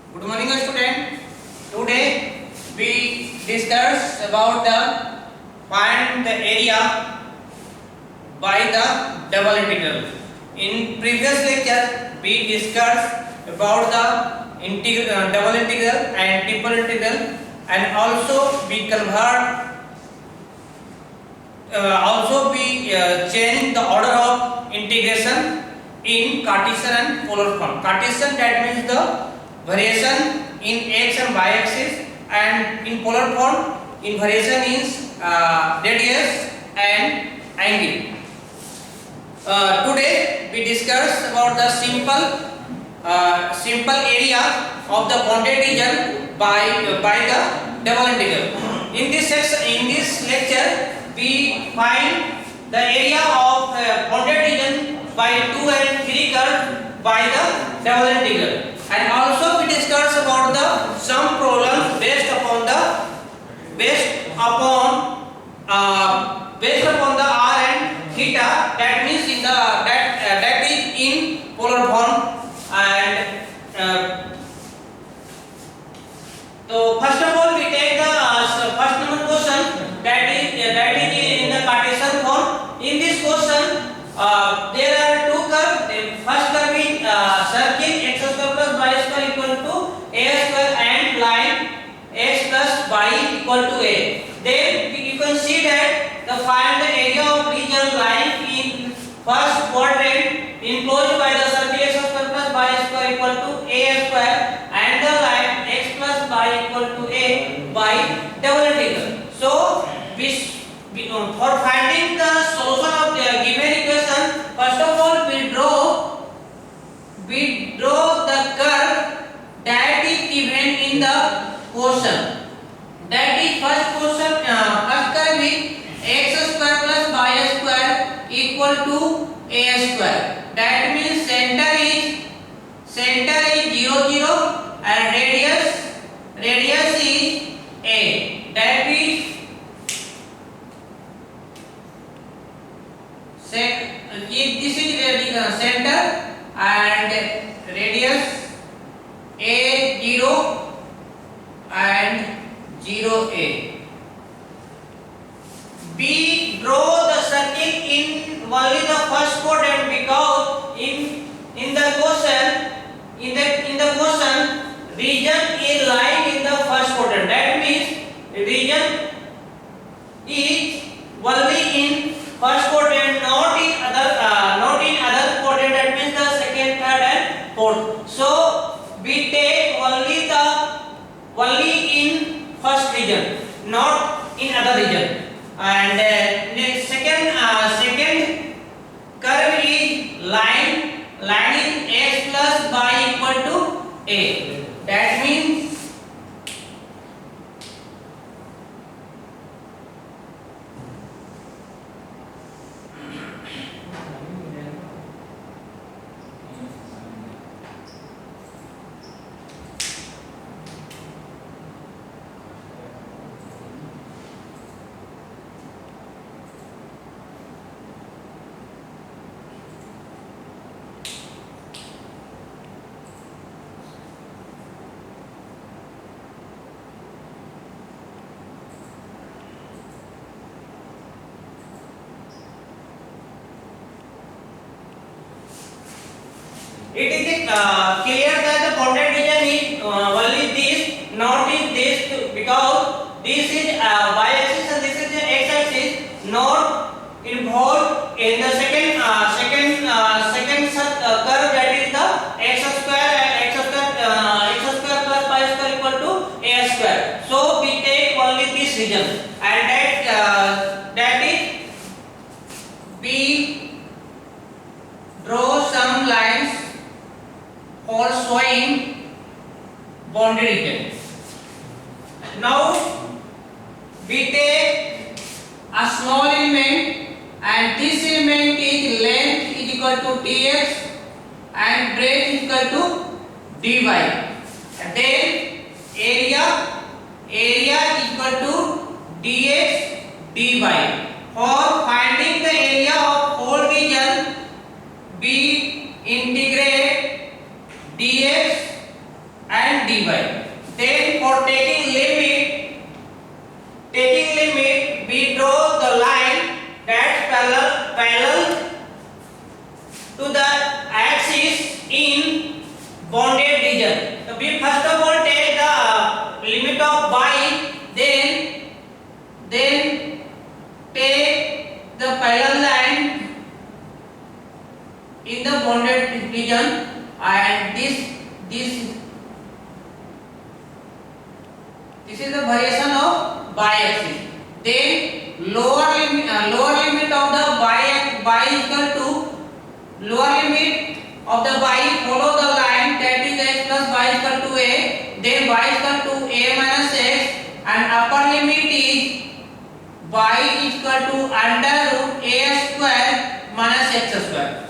Good morning, student. Today we discuss about the find the area by the double integral. In previous lecture we discussed about the double integral and triple integral, and also we convert change the order of integration in Cartesian and polar form. Cartesian, that means the variation in x and y axis, and in polar form in variation is radius and angle. Today we discuss about the simple area of the bounded region by the double integral. In this lecture we find the area of bounded region by 2 and 3 curve by the double integral, and also we discuss about the some problems based upon the r and theta, that means in the that is in polar form. And so first of all we take the first number question, that is in the Cartesian form. In this question there are two curves. The first curve is circle x square plus y square equal to a square, and line x plus y equal to a. Then you can see that the find the area of region lying in first quadrant enclosed by the circle x square plus y square equal to a square, and the line x plus y equal to a by double integral. So for finding the solution of the given equation, first of all we draw the curve that is given in the question. That is first curve is x square plus y square equal to a square. That means center is 0 0 and radius is a. That is this is center and radius a 0 and 0a. We draw the circle in only the first quadrant because in the question region is lying in the first quadrant. That means region is only in first quadrant, not in other quadrant. That means the second, third, and fourth. So we take only in first region, not in other region. And the second curve is line is x plus y equal to a. That means it is clear that the bounded region is only this, not is this, because this is y axis and this is x axis, not involved in the second curve, that is the x square plus y square equal to a square. So we take only this region, and that is we draw some lines for showing bounded region. Now we take a small element, and this element is length is equal to dx and breadth is equal to dy. And then area is equal to dx dy. For finding the area of whole region, we integrate dx and dy. Then for taking limit, we draw the line that's parallel to the axis in bounded region. So we first of all take the limit of y, then take the parallel line in the bounded region, and this is the variation of y-axis. Then lower limit of the y is equal to lower limit of the y follow the line that is x plus y is equal to a. Then y is equal to a minus x, and upper limit is y is equal to under root a square minus x square.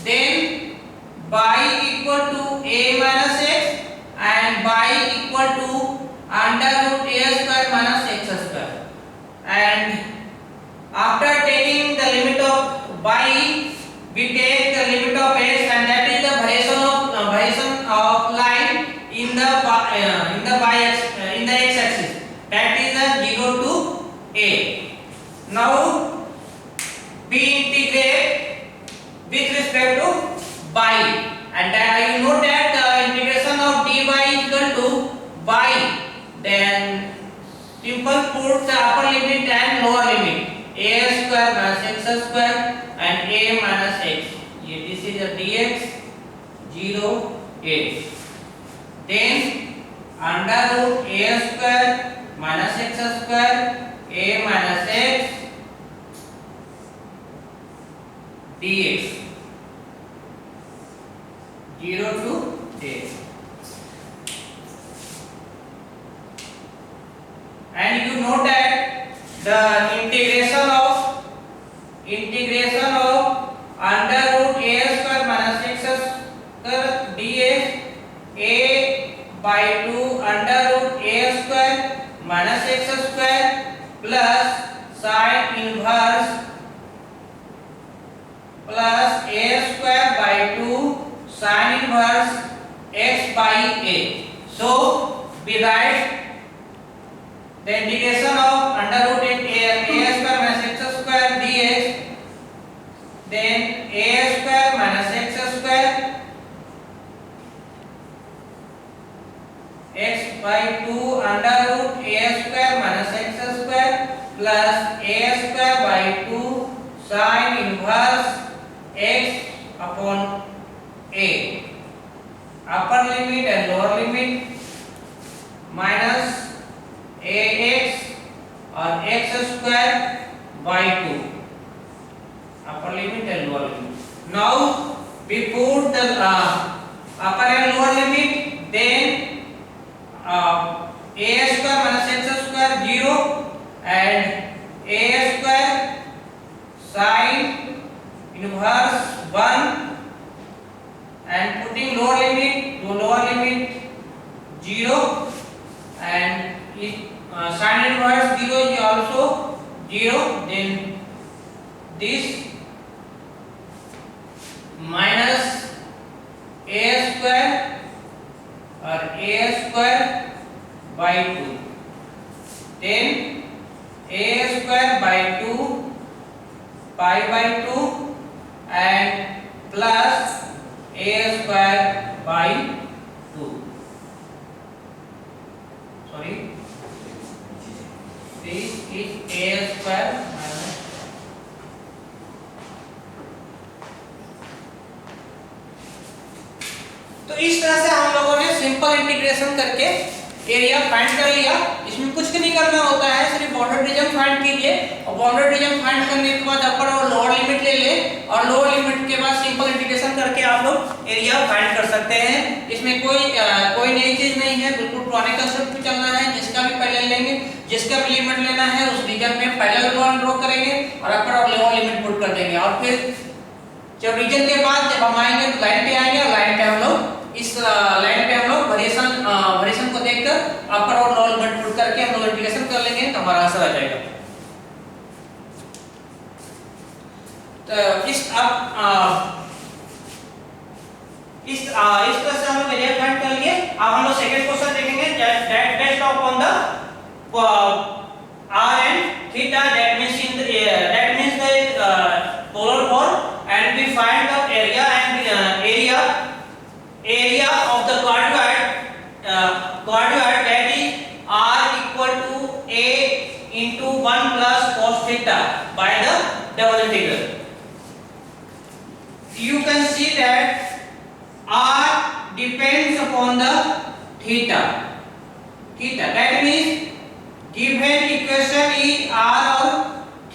Then y equal to a minus x and y equal to under root a square minus x square. And after taking the limit of y, we take the limit of x, and that is the variation of line in the x axis, that is the 0 to a. Now we integrate with respect to y, and you know that the integration of dy is equal to y. Then simple put the upper limit and lower limit, a square minus x square and a minus x. This is the dx 0 a. Then under root a square minus x square a minus x dx 0 to a. And you know that the integration of under root a square minus x square dx a by 2 under root a square minus x square plus sin inverse plus a square by 2 sin inverse x by a. So we write the integration of under root a square minus x square dx, then a square minus x square x by 2 under root a square minus x square plus a square by 2 sin inverse x upon a. Upper limit and lower limit minus ax or x square by 2. Upper limit and lower limit. Now we put the upper and lower limit, then a square minus x square 0 and a square sin inverse 1, and putting lower limit to lower limit 0, and sin inverse 0 is also 0, then this minus a square or a square by 2, then a square by 2 pi by 2 and plus a square by 2. Sorry, this is a square minus तो इस तरह से हम लोगों ने simple integration करके area find कर लिया। इसमें कुछ नहीं करना होता है, सिर्फ बाउंड्री रीजन फाइंड कीजिए और बाउंड्री रीजन फाइंड करने के बाद अपर और लोअर लिमिट ले ले और लोअर लिमिट के बाद सिंपल इंटीग्रेशन करके आप लोग एरिया फाइंड कर सकते हैं। इसमें कोई नई चीज नहीं है, बिल्कुल पुराने कंसेप्ट पे चलना है। जिसका भी पैरेलल लेंगे, जिसका भी लिमिट लेना है उस रीजन में पैरेलल वन ड्रॉ करेंगे और अपर और लोअर लिमिट पुट कर देंगे, और फिर जब रीजन के बाद जब हम आएंगे तो लाइन पे आएंगे, लाइन पे हम लोग इस लाइन पे हम लोग वेरिएशन को देखकर अपर और लोअर लिमिट पुट करके हम लोग इंटीग्रेशन कर लेंगे तो हमारा आंसर आ जाएगा। तो इस अब इस तरह से हम लोग एरिया फाइंड कर लिए। अब हम लोग सेकंड क्वेश्चन देखेंगे, that based on the r and theta, that means the polar form, and we find the area and area of the quadroid that is r equal to a into 1 plus cos theta by the double integral. You can see that r depends upon the theta. That means given equation is r or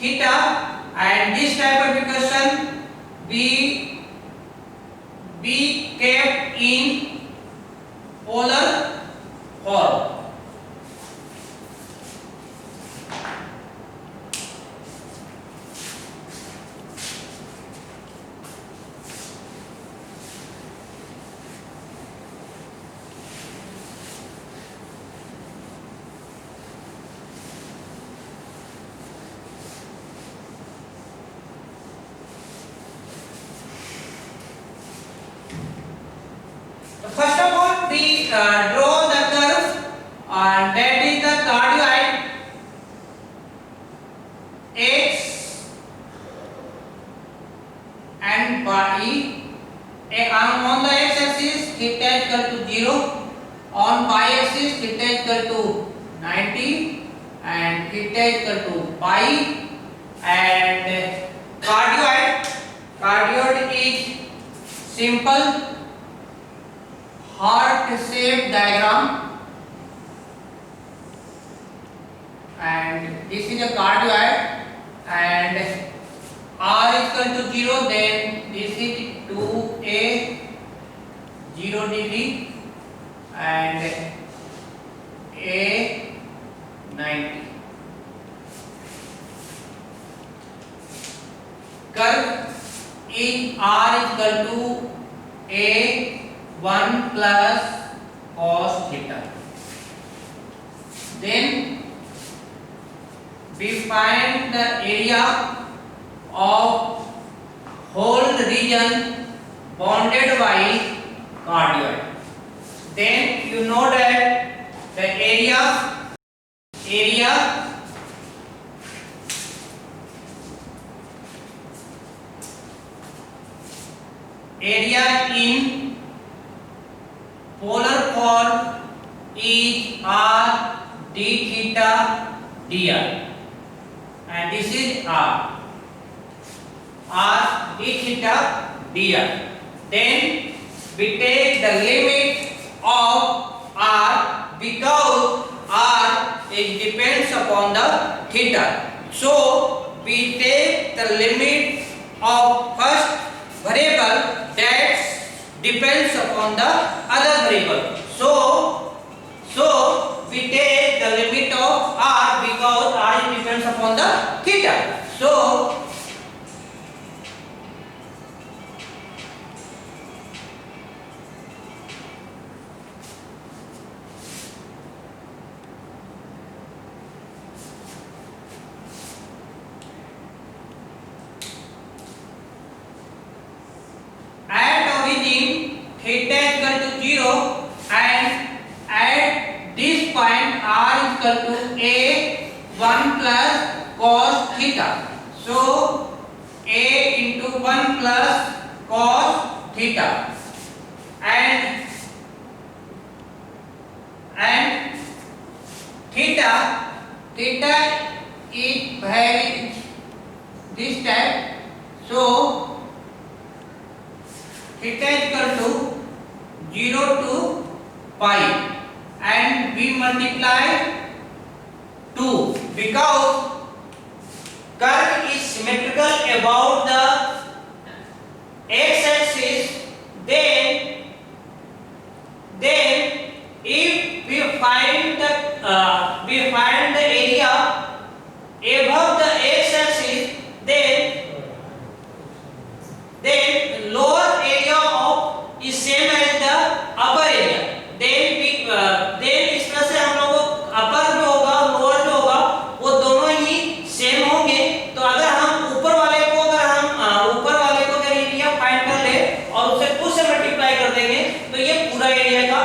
theta, and this type of equation be kept in polar form. First of all, we draw the curve, and that is the cardioid x and y. On the x-axis, theta is equal to 0. On y-axis, theta is equal to 90, and theta is equal to pi. And cardioid is simple heart-shaped diagram, and this is a cardioid, and r is equal to 0, then this is 2a 0 degree and a 90. Curve in r is equal to a 1 plus cos theta. Then we find the area of whole region bounded by cardioid. Then you know that the area in polar form is r d theta dr, and this is r d theta dr. Then we take the limit of r because r is depends upon the theta. So we take the limit of first variable that depends upon the other variable. So we take the limit of r because r depends upon the theta. So at origin theta is equal to 0, and at this point r is equal to a 1 plus cos theta. So a into 1 plus cos theta, and theta is varies this type. So theta is equal to 0 to pi, and we multiply 2 because curve is symmetrical about the x-axis. Then if we find the area above the x-axis, then lower area of is same as the upper area. then इस तरह से हम लोग को अपर जो होगा lower जो होगा वो दोनों ही सेम होंगे. तो अगर हम ऊपर वाले को अगर एरिया फाइंड कर ले और उसे 2 से मल्टीप्लाई कर देंगे एरिया का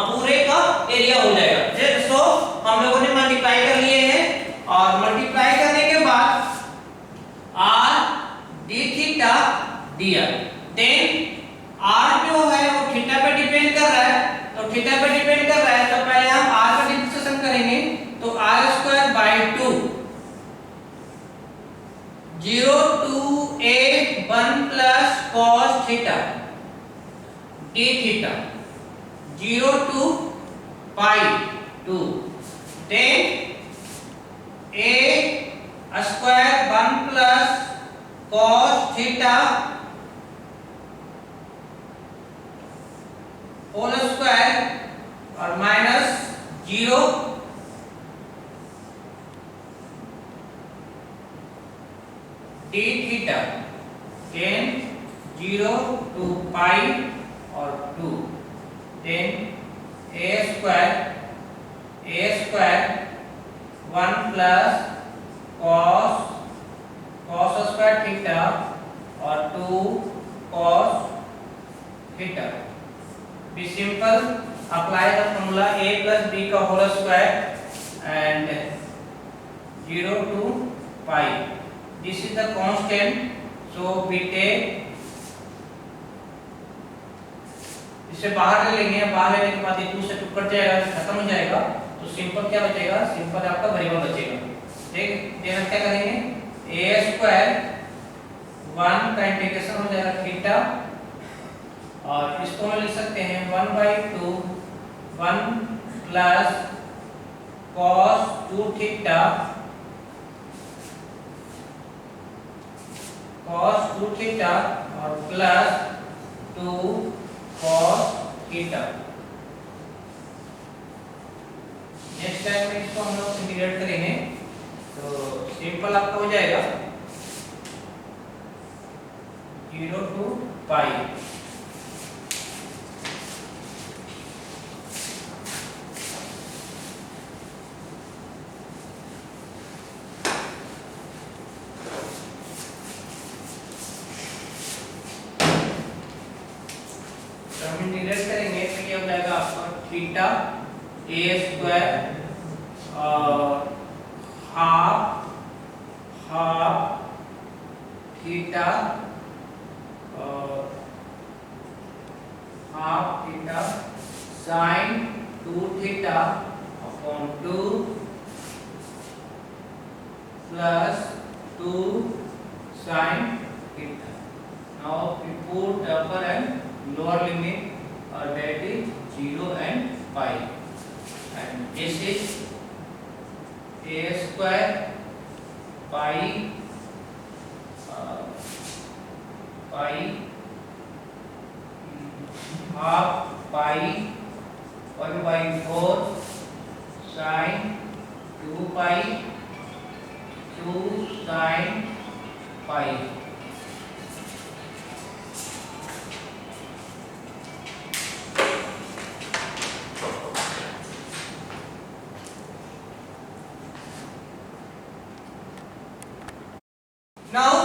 पूरे का एरिया हो जाएगा। सो हम लोगों ने मल्टीप्लाई कर लिए हैं और मल्टीप्लाई करने के बाद r d theta dr, then r जो है वो थीटा पे डिपेंड कर रहा है, तो थीटा पे डिपेंड कर रहा है तो पहले हम r का डिफरेंशिएशन करेंगे, तो r² / 2 0 to a 1 plus cos theta d theta 0 to pi 2, then a square 1 plus cos theta whole square और minus 0 d theta, then 0 to pi और 2, then a square 1 plus cos square theta और 2 cos theta. Be simple, apply the formula a plus b का whole square and 0 to pi. This is the constant, so we take, इसे बाहर ले लेंगे, बाहर लेने के बाद ये 2 से 2 कट जाएगा, खत्म हो जाएगा, तो सिंपल क्या बचेगा, सिंपल आपका वेरिएबल बचेगा। ठीक, देन क्या करेंगे, a स्क्वायर 1 का इंटीग्रेशन हो जाएगा थीटा और इसको हम लिख सकते हैं 1/2 1 plus cos 2 theta cos 2 theta और plus 2 cos theta. Next time में इसको हम लोग इंटीग्रेट करेंगे तो सिंपल आपका हो जाएगा 0 to pi। इंटीग्रेट करेंगे तो ये हो जाएगा आपका theta a square half theta sine 2 theta upon 2 plus 2 sine theta. Now we put upper and lower limit that is 0 and pi, and this is a square pi half pi 1/4 sin 2 pi 2 sin pi। Now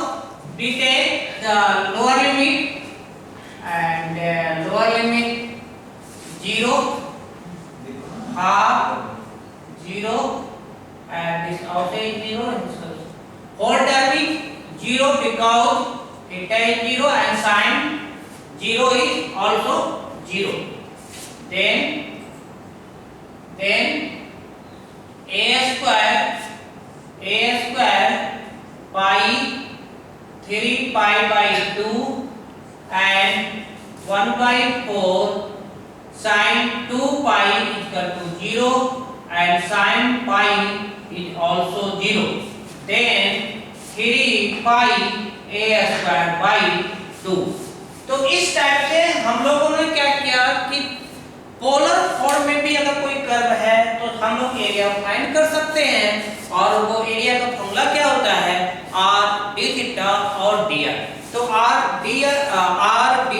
we take the lower limit and lower limit 0, half 0 and this also is 0 and this also. Whole term is 0 because theta is 0 and sin 0 is also 0. Then a square pi 3 pi by 2 and 1/4 sin 2 pi is equal to 0 and sin pi is also 0. Then 3 pi a square by 2। तो इस type से हम लोगों ने क्या किया कि polar form में भी अगर कोई कर्व है तो हम लोग एरिया फाइंड कर सकते हैं और वो एरिया का फॉर्मूला क्या होता है r d थीटा और dr। तो r d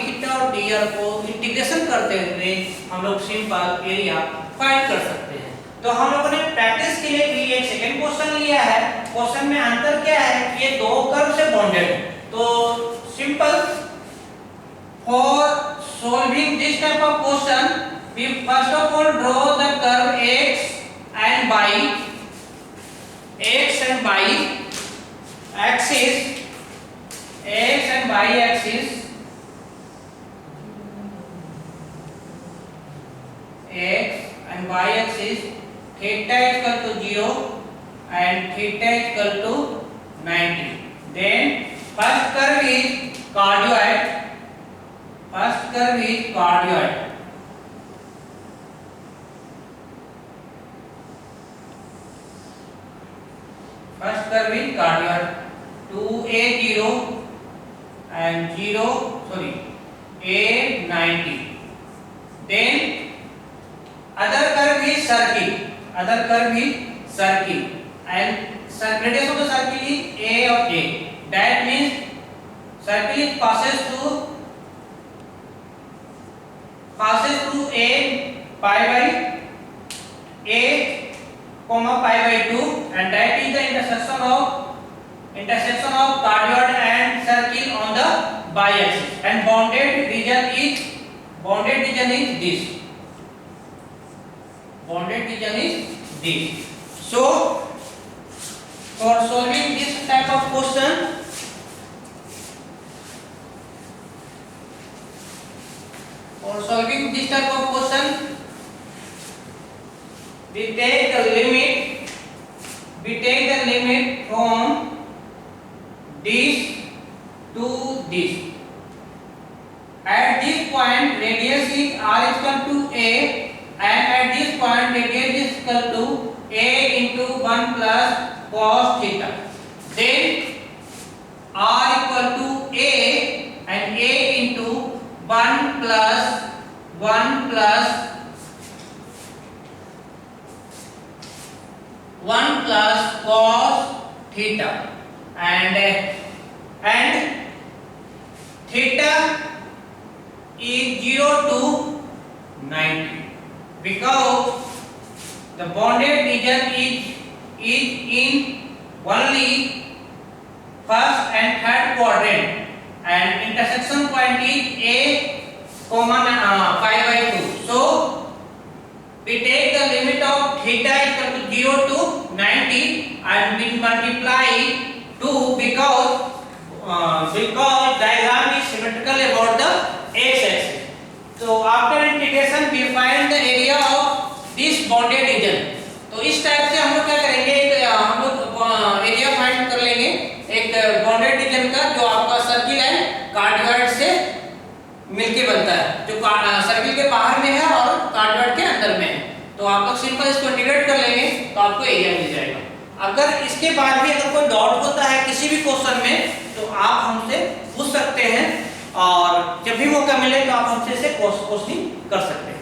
थीटा और dr को इंटीग्रेशन करते हुए हम लोग सिंपल एरिया फाइंड कर सकते हैं। तो हम लोगों ने प्रैक्टिस के लिए भी एक सेकंड क्वेश्चन लिया है। क्वेश्चन में अंतर क्या है, ये दो कर्व से बॉन्डेड है। तो simple for solving this type of question we first of all draw the curve x and y axis, x and y axis, theta is equal to 0 and theta is equal to 90. Then first curve is cardioid. First curve is cardioid. First curve is cardioid. 2a 0 and 0, sorry, a 90. Then other curve is circle. Other curve is circle, and radius of the circle is a of a. That means circle passes through a pi by a comma pi by 2, and that is the intersection of cardioid and circle on the y-axis, and bounded region is this. Bounded region is this. So for solving this type of question, we take the limit from this to this. At this point radius is r is equal to a, and at this point radius is equal to a into 1 plus cos theta. Then r equal to a and a into 1 plus cos theta, and theta is 0 to 90, because the bounded region is in only first and third quadrant, and intersection point is a common pi by 2. So we take the limit of theta is equal to 0 to 90 and we multiply 2, because diagram is symmetrical about the x-axis. So after integration we find the area of this bounded region. तो इस type से हम लोग क्या करेंगे, हम लोग area find कर लेंगे एक बाउंडेड रीजन का, जो आपका सर्किल एंड कार्डियोइड से मिलके बनता है, जो सर्किल के बाहर में है और कार्डियोइड के अंदर में है। तो आप लोग सिंपल इसको इंटीग्रेट कर लेंगे तो आपको एरिया मिल जाएगा। अगर इसके बाद भी अगर कोई डाउट होता है किसी भी क्वेश्चन में तो आप हमसे पूछ सकते हैं, और जब भी मौका मिले तो आप हमसे इसे क्वेश्चनिंग कर सकते हैं।